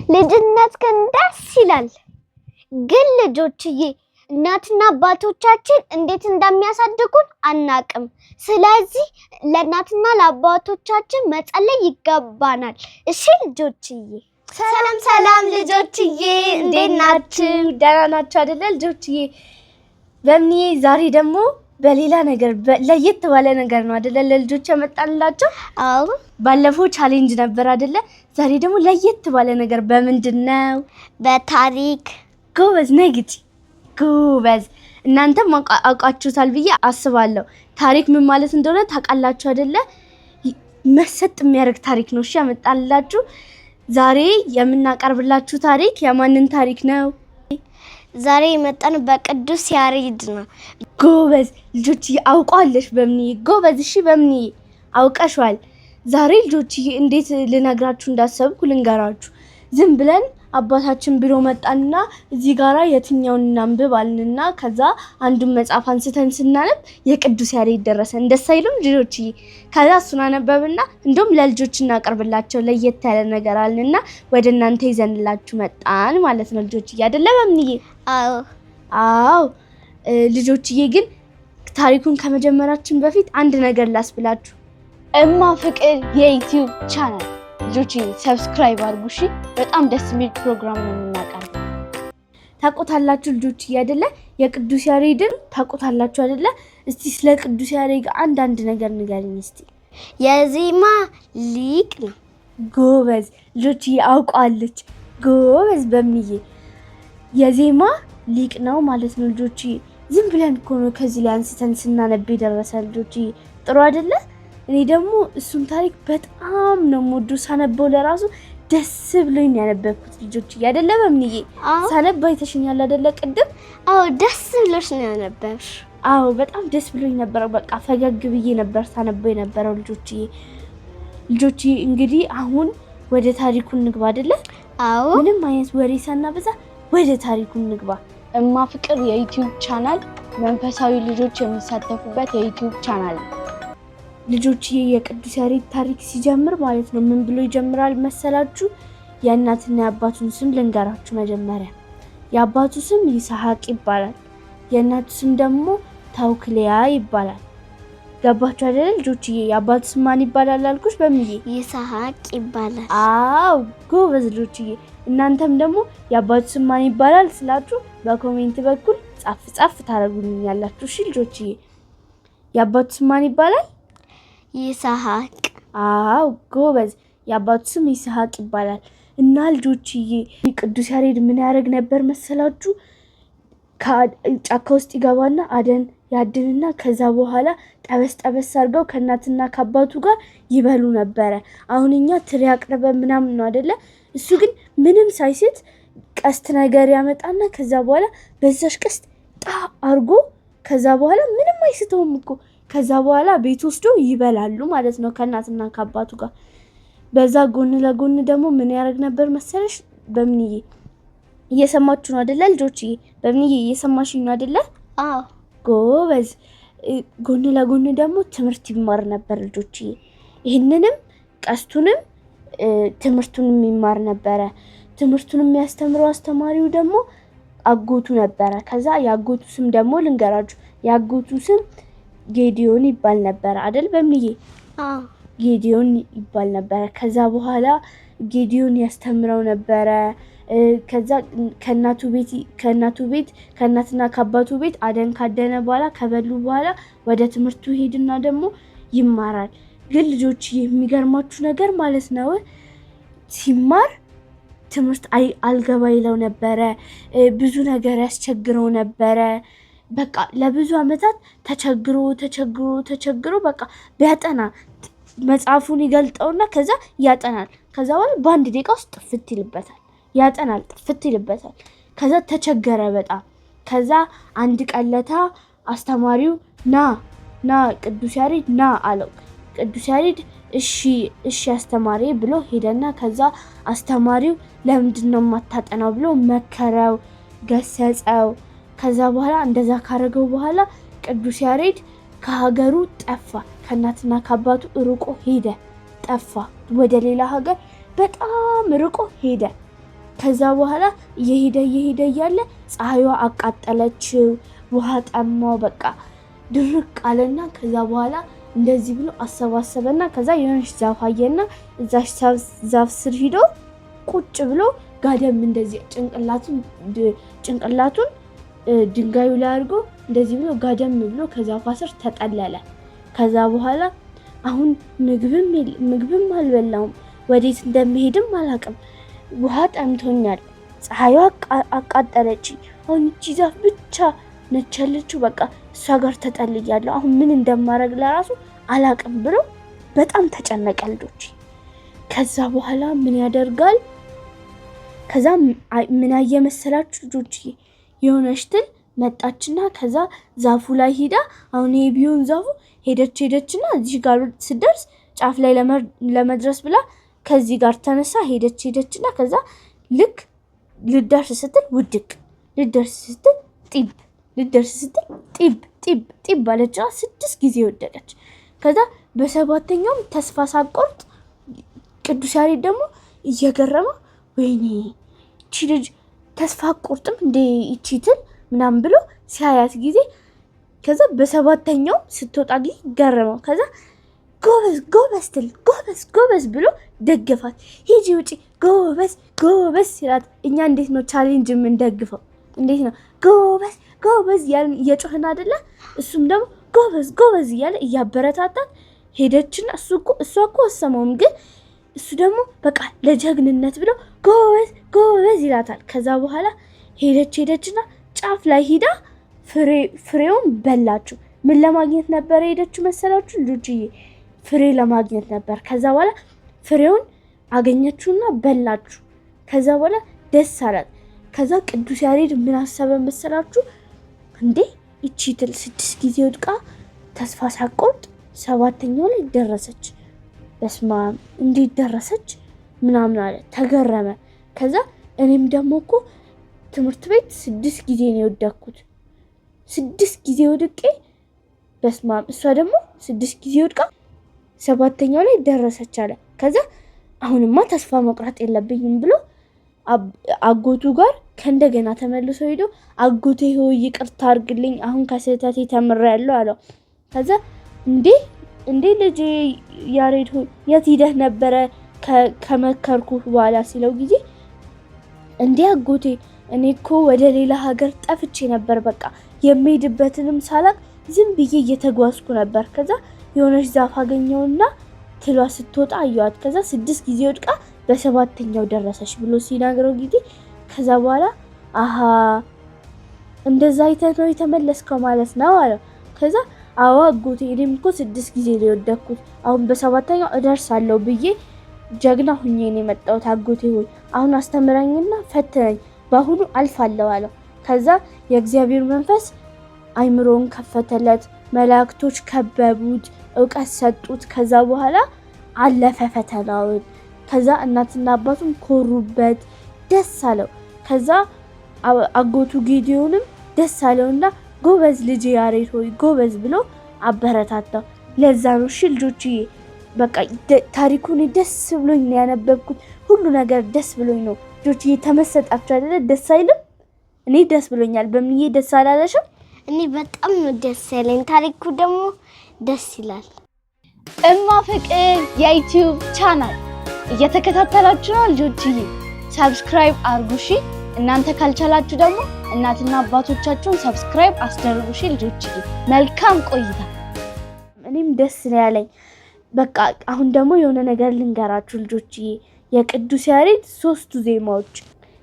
ልጅነት ግን ደስ ይላል። ግን ልጆችዬ እናትና አባቶቻችን እንዴት እንደሚያሳድጉን አናቅም። ስለዚህ ለእናትና ለአባቶቻችን መጸለይ ይገባናል። እሺ ልጆችዬ? ሰላም ልጆችዬ፣ እንዴት ናችሁ? ደህና ናችሁ አይደለ ልጆችዬ? በምንዬ ዛሬ ደግሞ በሌላ ነገር ለየት ባለ ነገር ነው አይደለ ለልጆች ያመጣንላችሁ? አዎ። ባለፈው ቻሌንጅ ነበር አይደለ? ዛሬ ደግሞ ለየት ባለ ነገር በምንድነው? በታሪክ። ጎበዝ ነግቲ ጎበዝ። እናንተም አውቃችሁታል ብዬ አስባለሁ። ታሪክ ምን ማለት እንደሆነ ታውቃላችሁ አይደለ? መሰጥ የሚያደርግ ታሪክ ነው። እሺ ያመጣንላችሁ። ዛሬ የምናቀርብላችሁ ታሪክ የማንን ታሪክ ነው? ዛሬ የመጣን በቅዱስ ያሬድ ነው። ጎበዝ ልጆች አውቃለሽ በምንዬ። ጎበዝ እሺ በምንዬ አውቀሻል። ዛሬ ልጆች እንዴት ልነግራችሁ እንዳሰብኩ ልንገራችሁ። ዝም ብለን አባታችን ቢሮ መጣንና እዚህ ጋራ የትኛውን እናንብብ አልንና ከዛ አንዱን መጽሐፍ አንስተን ስናነብ የቅዱስ ያሬድ ደረሰን። ደስ አይሉም ልጆች? ከዛ እሱን አነበብና እንደውም ለልጆች እናቀርብላቸው ለየት ያለ ነገር አልንና ወደ እናንተ ይዘንላችሁ መጣን ማለት ነው ልጆች። አይደለ በምንዬ? አዎ ልጆችዬ፣ ግን ታሪኩን ከመጀመራችን በፊት አንድ ነገር ላስብላችሁ። እማ ፍቅር የዩቲዩብ ቻናል ልጆች ሰብስክራይብ አድርጉ እሺ። በጣም ደስ የሚል ፕሮግራም ነው የምናቀርበው። ታውቁታላችሁ ልጆች አይደለ? የቅዱስ ያሬድን ታውቁታላችሁ አይደለ? እስቲ ስለ ቅዱስ ያሬድ አንዳንድ ነገር ንገሪኝ እስቲ። የዜማ ሊቅ ነው። ጎበዝ ልጆች አውቃለች። ጎበዝ በምንዬ የዜማ ሊቅ ነው ማለት ነው ልጆች። ዝም ብለን እኮ ነው ከዚህ ላይ አንስተን ስናነብ የደረሰ ልጆች። ጥሩ አይደለ? እኔ ደግሞ እሱን ታሪክ በጣም ነው የምወደው። ሳነበው ለራሱ ደስ ብሎኝ ያነበብኩት ልጆች አይደለ በምንዬ? ሳነብ አይተሽኛል አይደለ ቅድም? አዎ ደስ ብሎሽ ነው ያነበብሽ። አዎ በጣም ደስ ብሎኝ ነበር። በቃ ፈገግ ብዬ ነበር ሳነበው የነበረው ልጆች። እንግዲህ አሁን ወደ ታሪኩ እንግባ አይደለ? አዎ። ምንም አይነት ወሬ ሳናበዛ ወደ ታሪኩ እንግባ። እማ ፍቅር የዩቲዩብ ቻናል መንፈሳዊ ልጆች የሚሳተፉበት የዩቲዩብ ቻናል ነው። ልጆች የቅዱስ ያሬድ ታሪክ ሲጀምር ማለት ነው ምን ብሎ ይጀምራል መሰላችሁ? የእናትና የአባቱን ስም ልንገራችሁ መጀመሪያ። የአባቱ ስም ይስሐቅ ይባላል። የእናቱ ስም ደግሞ ታውክሊያ ይባላል። ገባችሁ አይደል ልጆች? የአባቱ ስም ማን ይባላል አልኩሽ በምንዬ? ይስሐቅ ይባላል። አዎ ጎበዝ ልጆች። እናንተም ደግሞ የአባቱ ስም ማን ይባላል ስላችሁ በኮሜንት በኩል ጻፍ ታደርጉልኛላችሁ። እሺ ልጆች? የአባቱ ስም ማን ይባላል? ይስሐቅ። አዎ ጎበዝ። የአባቱ ስም ይስሐቅ ይባላል። እና ልጆችዬ ቅዱስ ያሬድ ምን ያደርግ ነበር መሰላችሁ? ጫካ ውስጥ ይገባና አደን ያድንና ከዛ በኋላ ጠበስ አድርገው ከእናትና ከአባቱ ጋር ይበሉ ነበረ። አሁን እኛ ትሪ አቅርበን ምናምን ነው አይደለ? እሱ ግን ምንም ሳይስት ቀስት ነገር ያመጣና ከዛ በኋላ በዛሽ ቀስት አርጎ ከዛ በኋላ ምንም አይስተውም እኮ ከዛ በኋላ ቤት ወስዶ ይበላሉ ማለት ነው ከእናትና ከአባቱ ጋር። በዛ ጎን ለጎን ደግሞ ምን ያደርግ ነበር መሰለሽ በምንዬ? እየሰማችሁ ነው አይደለ ልጆች? በምንዬ እየሰማሽኝ ነው አይደለ? አዎ ጎበዝ። ጎን ለጎን ደግሞ ትምህርት ይማር ነበር ልጆች። ይህንንም ቀስቱንም ትምህርቱንም ይማር ነበረ። ትምህርቱን የሚያስተምረው አስተማሪው ደግሞ አጎቱ ነበረ። ከዛ የአጎቱ ስም ደግሞ ልንገራችሁ። የአጎቱ ስም ጌዲዮን ይባል ነበር አይደል በምንዬ? አዎ ጌዲዮን ይባል ነበር። ከዛ በኋላ ጌዲዮን ያስተምረው ነበረ። ከዛ ከእናትና ከአባቱ ቤት አደን ካደነ በኋላ ከበሉ በኋላ ወደ ትምህርቱ ሄድና ደግሞ ይማራል። ግን ልጆች የሚገርማችሁ ነገር ማለት ነው ሲማር ትምህርት አልገባ ይለው ነበረ። ብዙ ነገር ያስቸግረው ነበረ። በቃ ለብዙ አመታት ተቸግሮ በቃ ቢያጠና መጽሐፉን ይገልጠውና ከዛ ያጠናል። ከዛ በኋላ በአንድ ደቂቃ ውስጥ ጥፍት ይልበታል። ያጠናል፣ ጥፍት ይልበታል። ከዛ ተቸገረ በጣም። ከዛ አንድ ቀለታ አስተማሪው ና ቅዱስ ያሬድ ና አለው። ቅዱስ ያሬድ እሺ አስተማሪ ብሎ ሄደና ከዛ አስተማሪው ለምንድነው የማታጠናው ብሎ መከረው፣ ገሰጸው። ከዛ በኋላ እንደዛ ካረገው በኋላ ቅዱስ ያሬድ ከሀገሩ ጠፋ። ከእናትና ከአባቱ ርቆ ሄደ፣ ጠፋ። ወደ ሌላ ሀገር በጣም ርቆ ሄደ። ከዛ በኋላ እየሄደ እያለ ፀሐይዋ አቃጠለችው፣ ውሃ ጠማው፣ በቃ ድርቅ አለና ከዛ በኋላ እንደዚህ ብሎ አሰባሰበና ከዛ የሆነች ዛፍ አየና እዛች ዛፍ ስር ሄዶ ቁጭ ብሎ ጋደም እንደዚህ ጭንቅላቱን ድንጋዩ ላይ አድርጎ እንደዚህ ብሎ ጋደም ብሎ ከዛፏ ስር ተጠለለ። ከዛ በኋላ አሁን ምግብም አልበላውም፣ ወዴት እንደምሄድም አላውቅም፣ ውሃ ጠምቶኛል፣ ፀሐይዋ አቃጠለችኝ፣ አሁን እቺ ዛፍ ብቻ ነች ያለችው፣ በቃ እሷ ጋር ተጠልያለሁ፣ አሁን ምን እንደማደርግ ለራሱ አላውቅም ብሎ በጣም ተጨነቀ ልጆች። ከዛ በኋላ ምን ያደርጋል? ከዛ ምን አየመሰላችሁ ልጆች? የሆነች ትል መጣችና ከዛ ዛፉ ላይ ሄዳ አሁን ቢሆን ዛፉ ሄደችና እዚህ ጋር ስትደርስ ጫፍ ላይ ለመድረስ ብላ ከዚህ ጋር ተነሳ ሄደችና ከዛ ልክ ልደርስ ስትል ውድቅ፣ ልደርስ ስትል ጢብ፣ ልደርስ ስትል ጢብ ባለች 6 ጊዜ ወደቀች። ከዛ በሰባተኛውም ተስፋ ሳቆርጥ ቅዱስ ያሬድ ደግሞ እየገረመ ወይኔ እቺ ልጅ ተስፋ አቆርጥም እንደ እቺ ትል ምናምን ብሎ ሲያያት ጊዜ ከዛ በሰባተኛው ስትወጣ ጊዜ ገረመው። ከዛ ጎበዝ ትል ጎበዝ ብሎ ደገፋት። ሂጂ ውጪ ጎበዝ ሲላት እኛ እንዴት ነው ቻሌንጅ የምንደግፈው? እንዴት ነው ጎበዝ ያልን እየጮህን አይደለ? እሱም ደግሞ ጎበዝ እያለ እያበረታታት ሄደችና እሷ እኮ አሰማውም፣ ግን እሱ ደግሞ በቃ ለጀግንነት ብሎ ጎበዝ ይላታል። ከዛ በኋላ ሄደችና ጫፍ ላይ ሂዳ ፍሬውን በላችሁ። ምን ለማግኘት ነበር ሄደችው መሰላችሁ ልጆችዬ? ፍሬ ለማግኘት ነበር። ከዛ በኋላ ፍሬውን አገኘችውና በላችሁ። ከዛ በኋላ ደስ አላት። ከዛ ቅዱስ ያሬድ ምን አሰበ መሰላችሁ? እንዴ እቺ ትል 6 ጊዜ ወድቃ ተስፋ ሳቆርጥ 7ኛው ላይ ደረሰች። በስማ እንዴት ደረሰች ምናምን አለ፣ ተገረመ። ከዛ እኔም ደግሞ እኮ ትምህርት ቤት 6 ጊዜ ነው የወደኩት፣ 6 ጊዜ ወድቄ በስማ እሷ ደግሞ 6 ጊዜ ወድቃ 7ኛው ላይ ደረሰች አለ። ከዛ አሁንማ ተስፋ መቁረጥ የለብኝም ብሎ አጎቱ ጋር ከእንደገና ተመልሶ ሄዶ አጎቴ ሆይ ይቅርታ አድርግልኝ፣ አሁን ከስህተቴ ተምሬያለሁ አለው። ከዛ እንዴ ልጅ ያሬድ ሆይ የት ሄደህ ነበረ ከመከርኩህ በኋላ ሲለው ጊዜ እንዴ አጎቴ እኔ እኮ ወደ ሌላ ሀገር ጠፍቼ ነበር፣ በቃ የሚሄድበትንም ሳላቅ ዝም ብዬ እየተጓዝኩ ነበር። ከዛ የሆነች ዛፍ አገኘውና ትሏ ስትወጣ አየዋት። ከዛ 6 ጊዜ ወድቃ በ7ኛው ደረሰች ብሎ ሲናገረው ጊዜ ከዛ በኋላ አሃ እንደዛ አይተህ ነው የተመለስከው ማለት ነው አለው። ከዛ አዎ አጎቴ እኔም እኮ 6 ጊዜ ነው የወደኩት፣ አሁን በ7ኛው እደርሳለሁ ብዬ ጀግና ሁኜ ነው የመጣሁት። አጎቴ ሆይ አሁን አስተምረኝና ፈትነኝ፣ በአሁኑ አልፋለሁ አለው። ከዛ የእግዚአብሔር መንፈስ አይምሮውን ከፈተለት፣ መላእክቶች ከበቡት፣ እውቀት ሰጡት። ከዛ በኋላ አለፈ ፈተናውን። ከዛ እናትና አባቱም ኮሩበት፣ ደስ አለው። ከዛ አጎቱ ጌዲዮንም ደስ አለውና ጎበዝ ልጅ ያሬድ ሆይ ጎበዝ ብሎ አበረታታው። ለዛ ነው እሺ ልጆችዬ፣ በቃ ታሪኩን ደስ ብሎኝ ነው ያነበብኩት፣ ሁሉ ነገር ደስ ብሎኝ ነው። ልጆችዬ ተመሰጣችሁ አይደለ? ደስ አይልም? እኔ ደስ ብሎኛል። በምንዬ ደስ አላለሽም? እኔ በጣም ነው ደስ ያለኝ። ታሪኩ ደግሞ ደስ ይላል። እማ ፍቅር የዩቲዩብ ቻናል እየተከታተላችሁ ነው ልጆችዬ? ሰብስክራይብ አድርጉ እሺ። እናንተ ካልቻላችሁ ደግሞ እናትና አባቶቻችሁን ሰብስክራይብ አስደርጉ እሺ ልጆችዬ። መልካም ቆይታ። እኔም ደስ ነው ያለኝ። በቃ አሁን ደግሞ የሆነ ነገር ልንገራችሁ ልጆችዬ። የቅዱስ ያሬድ 3 ዜማዎች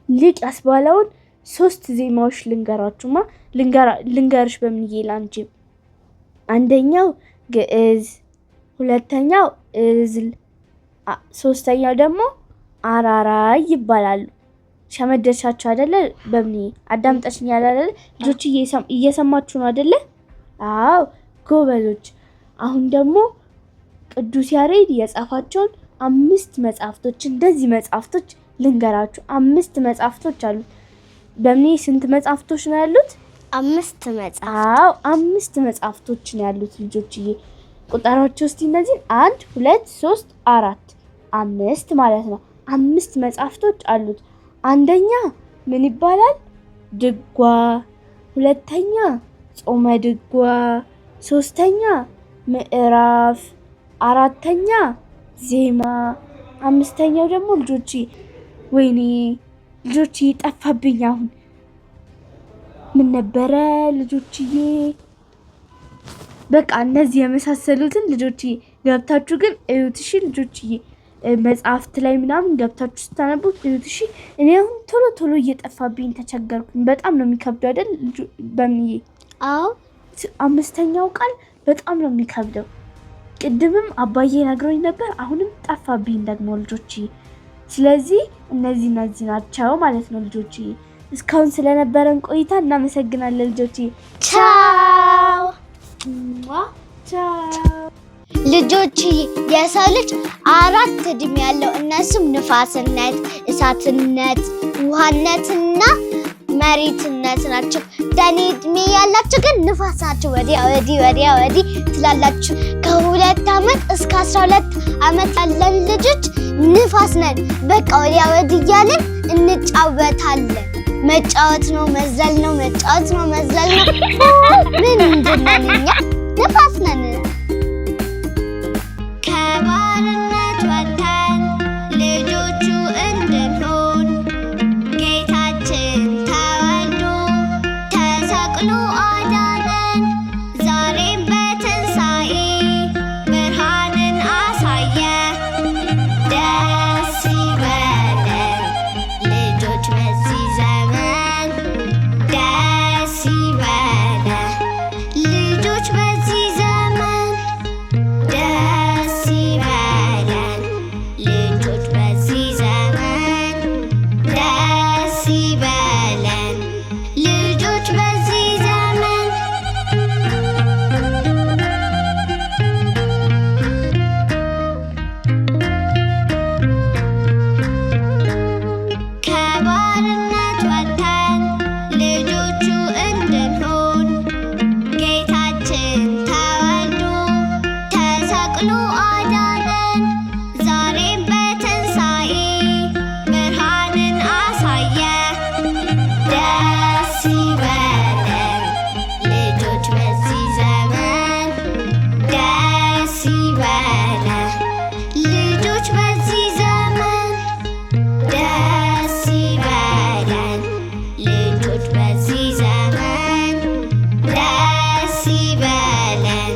ሊቅ ያስባለውን 3 ዜማዎች ልንገራችሁማ። ልንገርሽ በምንዬ ላንቺ። አንደኛው ግዕዝ፣ ሁለተኛው እዝል፣ ሶስተኛው ደግሞ አራራይ ይባላሉ። ሸመደሻችሁ አይደለ? በምንዬ አዳምጠሽኛል አይደለ? ልጆች እየሰማችሁ ነው አይደለ? አዎ ጎበዞች። አሁን ደግሞ ቅዱስ ያሬድ የጻፋቸውን 5 መጽሐፍቶች እንደዚህ መጽሐፍቶች ልንገራችሁ። 5 መጽሐፍቶች አሉት። በምንዬ ስንት መጽሐፍቶች ነው ያሉት? 5 መጽሐፍት። አዎ 5 መጽሐፍቶች ነው ያሉት ልጆችዬ። ቁጥራቸው እስቲ እነዚህ 1 2 3 4 5 ማለት ነው። 5 መጽሐፍቶች አሉት። አንደኛ ምን ይባላል? ድጓ። ሁለተኛ ጾመ ድጓ። ሶስተኛ ምዕራፍ። አራተኛ ዜማ። አምስተኛው ደግሞ ልጆቼ ወይኔ ልጆቼ ጠፋብኝ። አሁን ምን ነበረ ልጆችዬ? በቃ እነዚህ የመሳሰሉትን ልጆችዬ ገብታችሁ ግን እዩት እሺ ልጆችዬ። መጽሐፍት ላይ ምናምን ገብታችሁ ስታነቡት እዩት እሺ። እኔ አሁን ቶሎ እየጠፋብኝ ተቸገርኩኝ። በጣም ነው የሚከብደው አይደል በምዬ? አዎ አምስተኛው ቃል በጣም ነው የሚከብደው። ቅድምም አባዬ ነግሮኝ ነበር፣ አሁንም ጠፋብኝ ደግሞ ልጆችዬ። ስለዚህ እነዚህ ናቸው ማለት ነው ልጆችዬ። እስካሁን ስለነበረን ቆይታ እናመሰግናለን ልጆችዬ። ቻው ቻው። ልጆችዬ የሰው ልጅ 4 እድሜ ያለው እነሱም ንፋስነት፣ እሳትነት፣ ውሃነትና መሬትነት ናቸው። ለኔ እድሜ ያላችሁ ግን ንፋስ ናቸው። ወዲያ ወዲህ ትላላችሁ። ከ2 ዓመት እስከ 12 ዓመት ያለን ልጆች ንፋስ ነን። በቃ ወዲያ ወዲህ እያልን እንጫወታለን። መጫወት ነው መዝለል ነው፣ መጫወት ነው መዝለል ነው። ምን እንድነን እኛ ንፋስ ነን። ከባርነት ወጥተን ልጆቹ እንድንሆን ጌታችን ተወልዶ ተሰቅሎ አዳነን። ዛሬም በትንሣኤ ብርሃንን አሳየ። ደስ ይበለን ልጆች በዚህ ዘመን፣ ደስ ይበለን ልጆች በዚህ ዘመን፣ ደስ ይበለን ልጆች በዚህ ዘመን፣ ደስ ይበለን ልጆች በዚህ ዘመን። ከባርነት ወጥተን ልጆቹ እንድንሆን ጌታችን ተወልዶ ተሰቅሎ አዳነን። ዛሬም በትንሣኤ ብርሃንን አሳየ። ደስ ይበለን ልጆች በዚህ ዘመን፣ ደስ ይበለን ልጆች በዚህ ዘመን፣ ደስ ይበለን ልጆች በዚህ ዘመን፣ ደስ ይበለን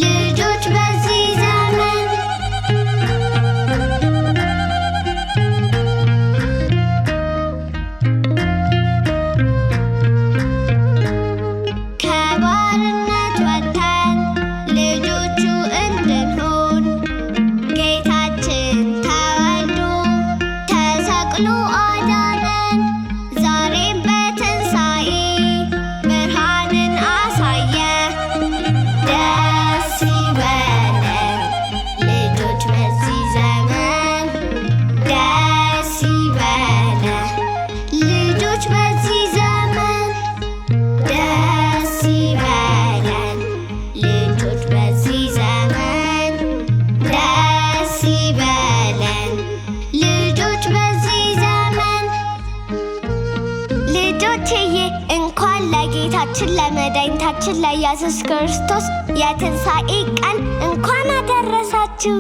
ልጆች በዚህ ዘመን። ከባርነት ወጥተን ልጆቹ እንድንሆን ጌታችን ተወልዶ ተሰቅሎ አዳነን። ዛሬም በትንሣኤ ብርሃንን አሳየ። ደስ ይበለን ልጆች በዚህ ዘመን፣ ደስ ይበለን ልጆች በዚህ ዘመን፣ ደስ ይበለን ልጆች በዚህ ዘመን፣ ደስ ይበለን ልጆች በዚህ ዘመን። ልጆችዬ እንኳን ለጌታችን ለመድኃኒታችን ለኢየሱስ ክርስቶስ የትንሣኤ ቀን እንኳን አደረሳችሁ።